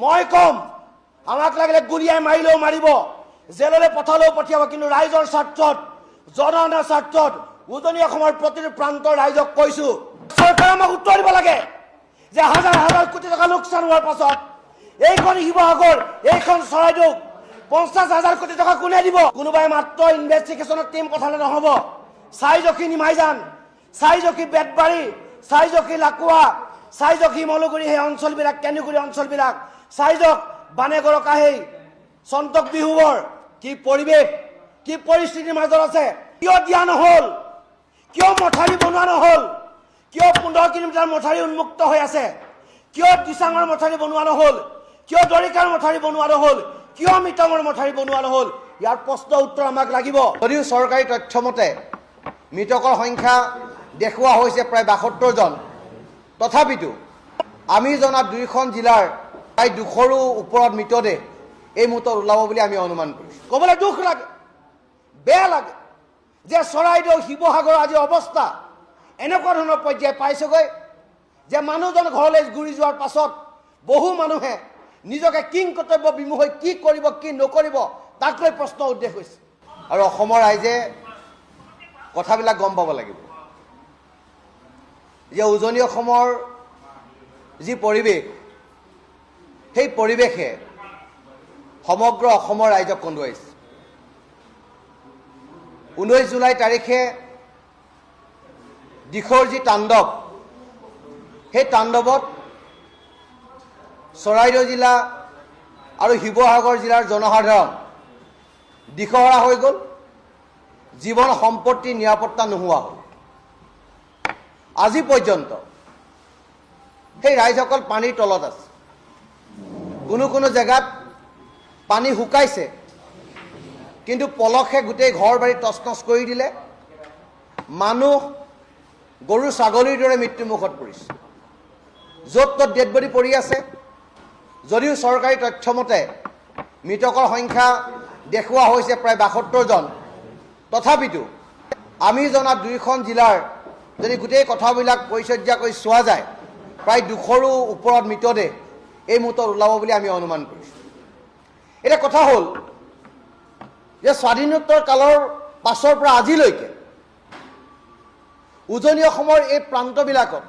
মই কম আমাক লাগিলে গুলিয়াই মাৰিলেও মাৰিব, জেললৈ পঠালেও পঠিয়াব, কিন্তু ৰাইজৰ স্বাৰ্থত, জনসাধাৰণৰ স্বাৰ্থত উজনি অসমৰ প্ৰতিটো প্ৰান্তৰ ৰাইজক কৈছো, চৰকাৰে আমাক উত্তৰ দিব লাগে যে হাজাৰ হাজাৰ কোটি টকা লোকচান হোৱাৰ পাছত এইখন শিৱসাগৰ, এইখন চৰাইদেউ 50,000 কোটি টকা কোনে দিব? কোনোবাই মাত্ৰ ইনভেষ্টিগেশ্যনৰ টিম পঠালে নহ'ব। চাইজখি নিমাইজান, চাইজখি বেতবাৰী, চাইজখি লাকুৱা, চাইজখি মলুগুৰি, সেই অঞ্চলবিলাক, কেন্দুগুৰি অঞ্চলবিলাক, চাইজক বানেগড় কাহেই, চন্তক বিহুবৰ কি পৰিৱেশ, কি পৰিস্থিতিৰ মাজত আছে। কিয় দিয়া নহ'ল? কিয় মথাউৰি বনোৱা নহ'ল? কিয় 15 কিলোমিটাৰ মথাউৰি উন্মুক্ত হৈ আছে? কিয় দিচাঙৰ মথাউৰি বনোৱা নহ'ল? কিয় দৰিকাৰ মথাউৰি বনোৱা নহ'ল? কিয় মিটঙৰ মথাউৰি বনোৱা নহ'ল? ইয়াৰ প্ৰশ্ন উত্তৰ আমাক লাগিব। যদিও চৰকাৰী তথ্য মতে মৃতকৰ সংখ্যা দেখুওৱা হৈছে প্ৰায় 72 জন, তথাপিতো আমি জনাত 2খন জিলাৰ প্ৰায় 200ৰো ওপৰত মৃতদেহ এই মুহূৰ্তত ওলাব বুলি আমি অনুমান কৰিছোঁ। ক'বলৈ দুখ লাগে, বেয়া লাগে যে চৰাইদেউ, শিৱসাগৰ আজি অৱস্থা এনেকুৱা ধৰণৰ পৰ্যায় পাইছেগৈ যে মানুহজন ঘৰলৈ ঘূৰি যোৱাৰ পাছত বহু মানুহে নিজকে কিং কৰ্তব্য বিমুখ হৈ কি কৰিব, কি নকৰিব তাক লৈ প্ৰশ্ন উদ্দেশ হৈছে। আৰু অসমৰ ৰাইজে কথাবিলাক গম পাব লাগিব যে উজনি অসমৰ যি পৰিৱেশ, সেই পৰিৱেশে সমগ্ৰ অসমৰ ৰাইজক কন্দুৱাইছে। 19 জুলাই তাৰিখে দিখৌৰ যি তাণ্ডৱ, সেই তাণ্ডৱত চৰাইদেউ জিলা আৰু শিৱসাগৰ জিলাৰ জনসাধাৰণ দিশহৰা হৈ গ'ল, জীৱন সম্পত্তিৰ নিৰাপত্তা নোহোৱা হ'ল। আজি পৰ্যন্ত সেই ৰাইজসকল পানীৰ তলত আছে। কোনো কোনো জেগাত পানী শুকাইছে, কিন্তু পলসে গোটেই ঘৰ বাৰী তছনছ কৰি দিলে। মানুহ, গৰু ছাগলীৰ দৰে মৃত্যুমুখত পৰিছে। য'ত ত'ত ডেড বডি পৰি আছে। যদিও চৰকাৰী তথ্য মতে মৃতকৰ সংখ্যা দেখুওৱা হৈছে প্ৰায় 72 জন, তথাপিতো আমি জনাত 2খন জিলাৰ যদি গোটেই কথাবিলাক পৰিচৰ্যা কৰি চোৱা যায়, প্ৰায় 200ৰো ওপৰত মৃতদেহ এই মুহূৰ্তত ওলাব বুলি আমি অনুমান কৰিছোঁ। এতিয়া কথা হ'ল যে স্বাধীনোত্তৰ কালৰ পাছৰ পৰা আজিলৈকে উজনি অসমৰ এই প্ৰান্তবিলাকত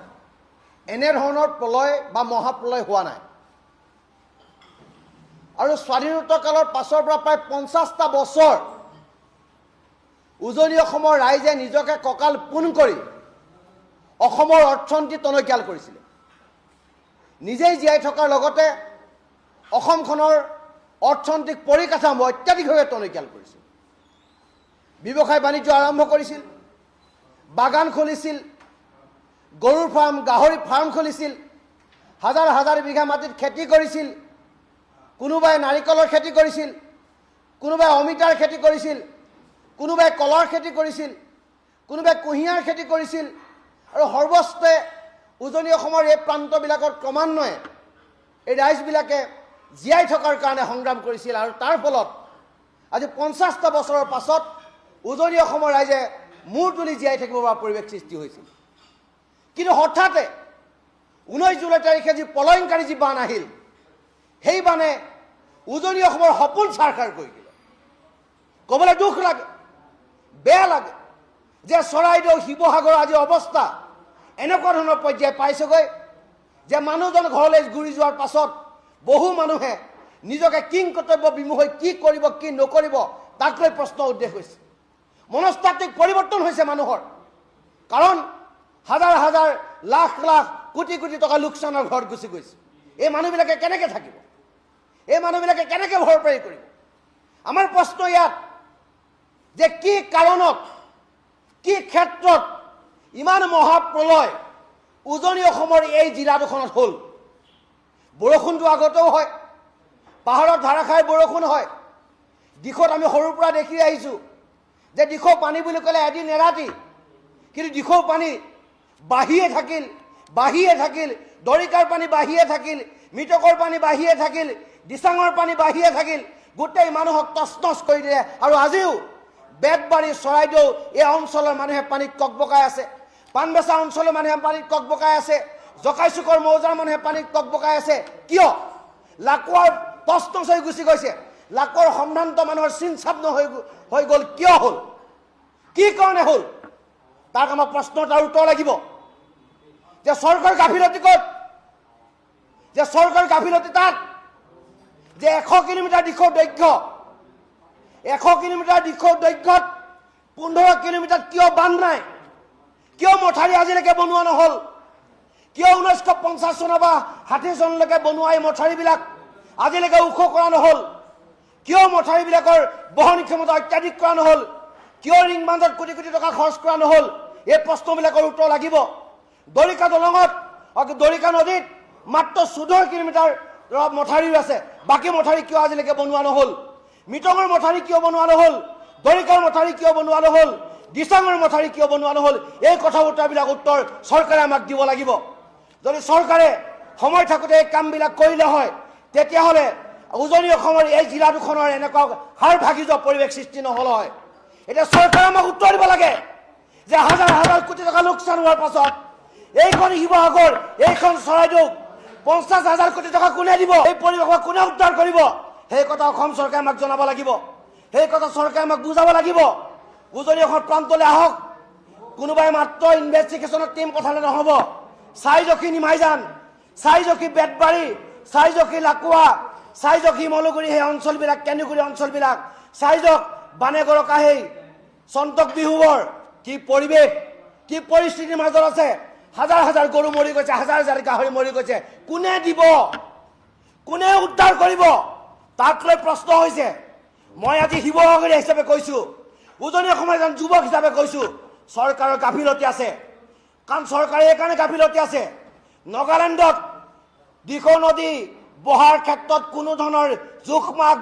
এনেধৰণৰ প্ৰলয় বা মহাপ্ৰলয় হোৱা নাই। আৰু স্বাধীনোত্তৰ কালৰ পাছৰ পৰা প্ৰায় 50টা বছৰ উজনি অসমৰ ৰাইজে নিজকে কঁকাল পোন কৰি অসমৰ অৰ্থনীতি টনকিয়াল কৰিছিলে। নিজেই জীয়াই থকাৰ লগতে অসমখনৰ অৰ্থনৈতিক পৰিকাঠামো অত্যাধিকভাৱে টনকিয়াল কৰিছিল। ব্যৱসায় বাণিজ্য আৰম্ভ কৰিছিল, বাগান খুলিছিল, গৰুৰ ফাৰ্ম, গাহৰি ফাৰ্ম খুলিছিল, হাজাৰ হাজাৰ বিঘা মাটিত খেতি কৰিছিল। কোনোবাই নাৰিকলৰ খেতি কৰিছিল, কোনোবাই অমিতাৰ খেতি কৰিছিল, কোনোবাই কলৰ খেতি কৰিছিল, কোনোবাই কুঁহিয়াৰ খেতি কৰিছিল। আৰু সৰ্বস্তে উজনি অসমৰ এই প্ৰান্তবিলাকত ক্ৰমান্বয়ে এই ৰাইজবিলাকে জীয়াই থকাৰ কাৰণে সংগ্ৰাম কৰিছিল। আৰু তাৰ ফলত আজি 50টা বছৰৰ পাছত উজনি অসমৰ ৰাইজে মূৰ তুলি জীয়াই থাকিব পৰা পৰিৱেশ সৃষ্টি হৈছিল। কিন্তু হঠাতে 19 জুলাই তাৰিখে যি প্ৰলয়ংকাৰী যি বান আহিল, সেই বানে উজনি অসমৰ সপোন ছাৰখাৰ কৰি দিলে। ক'বলৈ দুখ লাগে, বেয়া লাগে যে চৰাইদেউ, শিৱসাগৰ আজি অৱস্থা এনেকুৱা ধৰণৰ পৰ্যায় পাইছেগৈ যে মানুহজন ঘৰলৈ ঘূৰি যোৱাৰ পাছত বহু মানুহে নিজকে কিং কৰ্তব্য বিমুখ হৈ কি কৰিব, কি নকৰিব তাক লৈ প্ৰশ্ন উদ্দেশ হৈছে। মনস্তাত্ত্বিক পৰিৱৰ্তন হৈছে মানুহৰ। কাৰণ হাজাৰ হাজাৰ, লাখ লাখ, কোটি কোটি টকা লোকচানৰ ঘৰত গুচি গৈছে। এই মানুহবিলাকে কেনেকৈ থাকিব? এই মানুহবিলাকে কেনেকৈ ভৰপাই কৰিব? আমাৰ প্ৰশ্ন ইয়াত যে কি কাৰণত, কি ক্ষেত্ৰত ইমান মহাপ্ৰলয় উজনি অসমৰ এই জিলা দুখনত হ'ল? বৰষুণটো আগতেও হয়, পাহাৰত ধাৰাসাৰ বৰষুণ হয়। দিশত আমি সৰুৰ পৰা দেখি আহিছোঁ যে দিখৌ পানী বুলি ক'লে এদিন এৰাতি, কিন্তু দিখৌ পানী বাঢ়িয়ে থাকিল, বাঢ়িয়ে থাকিল, দৰিকাৰ পানী বাঢ়িয়ে থাকিল, মৃতকৰ পানী বাঢ়িয়ে থাকিল, দিচাঙৰ পানী বাঢ়িয়ে থাকিল, গোটেই মানুহক তছনছ কৰি দিলে। আৰু আজিও বেতবাৰী, চৰাইদেউ এই অঞ্চলৰ মানুহে পানীত ককবকাই আছে। পাণবেচা অঞ্চলৰ মানুহে পানীত ককবকাই আছে। জকাইচুকৰ মৌজাৰ মানুহে পানীত ককবকাই আছে। কিয়? লাকুৱাৰ তছনছ হৈ গুচি গৈছে। লাকুৱাৰ সম্ভ্ৰান্ত মানুহৰ চিন চাপ হৈ গ'ল, কিয় হ'ল, কি কাৰণে হ'ল? তাক আমাক প্ৰশ্ন তাৰ উত্তৰ লাগিব যে চৰকাৰ গাফিলতি ক'ত, যে চৰকাৰ গাফিলতি তাত যে 100 কিলোমিটাৰ দিশৰ দৈৰ্ঘ্য, 100 কিলোমিটাৰ দিশৰ দৈৰ্ঘ্যত 15 কিলোমিটাৰ কিয় বান্ধ নাই, কিয় মথাৰি আজিলৈকে বনোৱা নহ'ল, কিয় 1950 চনৰ বা 60 চনলৈকে বনোৱা এই মথাৰিবিলাক আজিলৈকে ওখ কৰা নহ'ল, কিয় মথাৰিবিলাকৰ বহন ক্ষমতা অত্যাধিক কৰা নহ'ল, কিয় ৰিং বান্ধত কোটি কোটি টকা খৰচ কৰা নহ'ল? এই প্ৰশ্নবিলাকৰ উত্তৰ লাগিব। দৰিকা দলঙত, দৰিকা নদীত মাত্ৰ 14 কিলোমিটাৰ মথাৰি আছে, বাকী মথাৰি কিয় আজিলৈকে বনোৱা নহ'ল? মিটঙৰ মথাৰি কিয় বনোৱা নহ'ল? দৰিকাৰ মথাৰি কিয় বনোৱা নহ'ল? দিচাঙৰ মথাৰি কিয় বনোৱা নহ'ল? এই কথা উত্তৰবিলাক উত্তৰ চৰকাৰে আমাক দিব লাগিব। যদি চৰকাৰে সময় থাকোঁতে এই কামবিলাক কৰিলে হয়, তেতিয়াহ'লে উজনি অসমৰ এই জিলা দুখনৰ এনেকুৱা হাৰ ভাগি যোৱা পৰিৱেশ সৃষ্টি নহ'ল হয়। এতিয়া চৰকাৰে আমাক উত্তৰ দিব লাগে যে হাজাৰ হাজাৰ কোটি টকা লোকচান হোৱাৰ পাছত এইখন শিৱসাগৰ, এইখন চৰাইদেউ 50,000 কোটি টকা কোনে দিব? এই পৰিৱেশক কোনে উদ্ধাৰ কৰিব? সেই কথা অসম চৰকাৰে আমাক জনাব লাগিব, সেই কথা চৰকাৰে আমাক বুজাব লাগিব। উজনি অসমৰ প্ৰান্তলৈ আহক, কোনোবাই মাত্ৰ ইনভেষ্টিগেশ্যনৰ টিম পঠালে নহ'ব। চাইজখি নিমাইজান, চাইজখি বেতবাৰী, চাইজখি লাকুৱা, চাইজখি মলুগুৰি, সেই অঞ্চলবিলাক, কেন্দুগুৰি অঞ্চলবিলাক, চাইজক বানেগৰকা, সেই চন্তক বিহুবৰ কি পৰিৱেশ, কি পৰিস্থিতিৰ মাজত আছে। হাজাৰ হাজাৰ গৰু মৰি গৈছে, হাজাৰ হাজাৰ গাহৰি মৰি গৈছে। কোনে দিব, কোনে উদ্ধাৰ কৰিব? তাক লৈ প্ৰশ্ন হৈছে। মই আজি শিৱসাগৰীয়া হিচাপে কৈছোঁ, উজনি অসমৰ এজন যুৱক হিচাপে কৈছোঁ, চৰকাৰৰ গাফিলতি আছে। কাৰণ চৰকাৰে এইকাৰণে গাফিলতি আছে, নগালেণ্ডত দিখৌ নদী বহাৰ ক্ষেত্ৰত কোনো ধৰণৰ জোখ-মাখ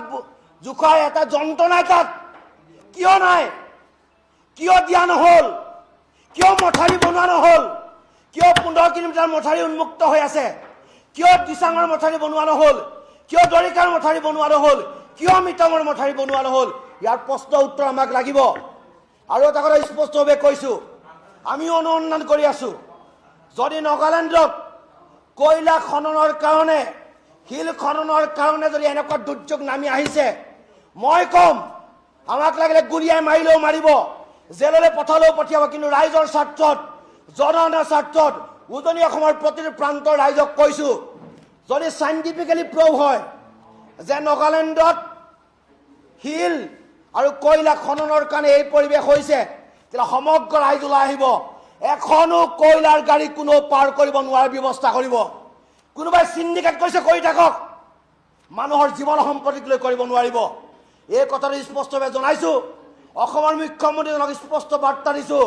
জোখাৰ এটা যন্ত্ৰ নাই। তাত কিয় নাই, কিয় দিয়া নহ'ল, কিয় মথাৰি বনোৱা নহ'ল, কিয় 15 কিলোমিটাৰ মথাৰি উন্মুক্ত হৈ আছে, কিয় দিচাঙৰ মথাৰি বনোৱা নহ'ল, কিয় দৰিকাৰ মথাৰি বনোৱা নহ'ল, কিয় মিটঙৰ মথাৰি বনোৱা নহ'ল? ইয়াৰ প্ৰশ্ন উত্তৰ আমাক লাগিব। আৰু এটা কথা স্পষ্টভাৱে কৈছোঁ, আমিও অনুসন্ধান কৰি আছোঁ, যদি নগালেণ্ডত কয়লা খননৰ কাৰণে, শিল খননৰ কাৰণে যদি এনেকুৱা দুৰ্যোগ নামি আহিছে, মই ক'ম আমাক লাগিলে গুলিয়াই মাৰিলেও মাৰিব, জেললৈ পঠালেও পঠিয়াব, কিন্তু ৰাইজৰ স্বাৰ্থত, জনসাধাৰণৰ স্বাৰ্থত উজনি অসমৰ প্ৰতিটো প্ৰান্তৰ ৰাইজক কৈছোঁ, যদি চাইণ্টিফিকেলি প্ৰুভ হয় যে নগালেণ্ডত শিল আৰু কয়লা খননৰ কাৰণে এই পৰিৱেশ হৈছে, তেতিয়া সমগ্ৰ ৰাইজ ওলাই আহিব। এখনো কয়লাৰ গাড়ী কোনো পাৰ কৰিব নোৱাৰাৰ ব্যৱস্থা কৰিব। কোনোবাই চিণ্ডিকেট কৰিছে, কৰি থাকক, মানুহৰ জীৱন সম্পত্তিক লৈ কৰিব নোৱাৰিব। এই কথাটো স্পষ্টভাৱে জনাইছোঁ। অসমৰ মুখ্যমন্ত্ৰীজনক স্পষ্ট বাৰ্তা দিছোঁ,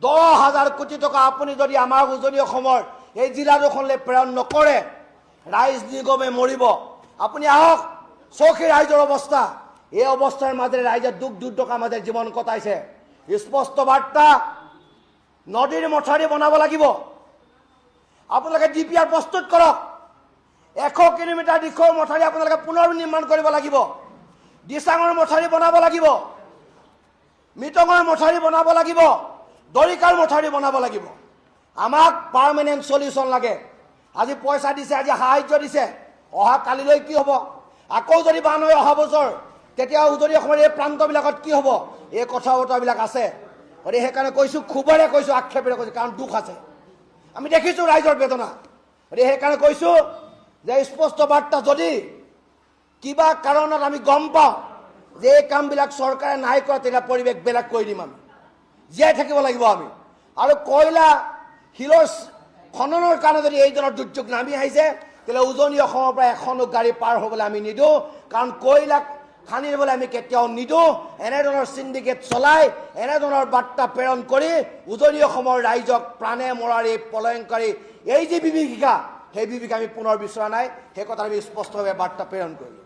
10,000 কোটি টকা আপুনি যদি আমাৰ উজনি অসমৰ এই জিলা দুখনলৈ প্ৰেৰণ নকৰে, ৰাইজ নিগমে মৰিব। আপুনি আহক, চৌখি ৰাইজৰ অৱস্থা, এই অৱস্থাৰ মাজেৰে ৰাইজে দুখ দুৰ্দশাৰ মাজেৰে জীৱন কটাইছে। স্পষ্ট বাৰ্তা, নদীৰ মথাৰি বনাব লাগিব। আপোনালোকে DPR প্ৰস্তুত কৰক। 100 কিলোমিটাৰ দিশৰ মথাৰি আপোনালোকে পুনৰ নিৰ্মাণ কৰিব লাগিব। দিচাঙৰ মথাৰি বনাব লাগিব, মিটঙৰ মথাৰি বনাব লাগিব, দৰিকাৰ মথাৰি বনাব লাগিব। আমাক পাৰ্মানেণ্ট চলিউশ্যন লাগে। আজি পইচা দিছে, আজি সাহায্য দিছে, অহা কালিলৈ কি হ'ব? আকৌ যদি বান হয় অহা বছৰ, তেতিয়া উজনি অসমৰ এই প্ৰান্তবিলাকত কি হ'ব? এই কথা বতৰাবিলাক আছে। গতিকে সেইকাৰণে কৈছোঁ, ক্ষোভেৰে কৈছোঁ, আক্ষেপেৰে কৈছোঁ, কাৰণ দুখ আছে, আমি দেখিছোঁ ৰাইজৰ বেদনা। গতিকে সেইকাৰণে কৈছোঁ যে স্পষ্ট বাৰ্তা, যদি কিবা কাৰণত আমি গম পাওঁ যে এই কামবিলাক চৰকাৰে নাই কৰা, তেতিয়া পৰিৱেশ বেলেগ কৰি দিম। আমি জীয়াই থাকিব লাগিব আমি। আৰু কয়লা শিলৰ খননৰ কাৰণে যদি এই ধৰণৰ দুৰ্যোগ নামি আহিছে, তেতিয়াহ'লে উজনি অসমৰ পৰা এখনো গাড়ী পাৰ হ'বলৈ আমি নিদিওঁ। কাৰণ কয়লা খানি দিবলৈ আমি কেতিয়াও নিদিওঁ। এনেধৰণৰ চিণ্ডিকেট চলাই, এনেধৰণৰ বাৰ্তা প্ৰেৰণ কৰি উজনি অসমৰ ৰাইজক প্ৰাণে মৰাৰ এই পলায়নকাৰী এই যে বিভীষিকা, সেই বিভীষিকা আমি পুনৰ বিচৰা নাই। সেই কথা আমি স্পষ্টভাৱে বাৰ্তা প্ৰেৰণ কৰিলোঁ।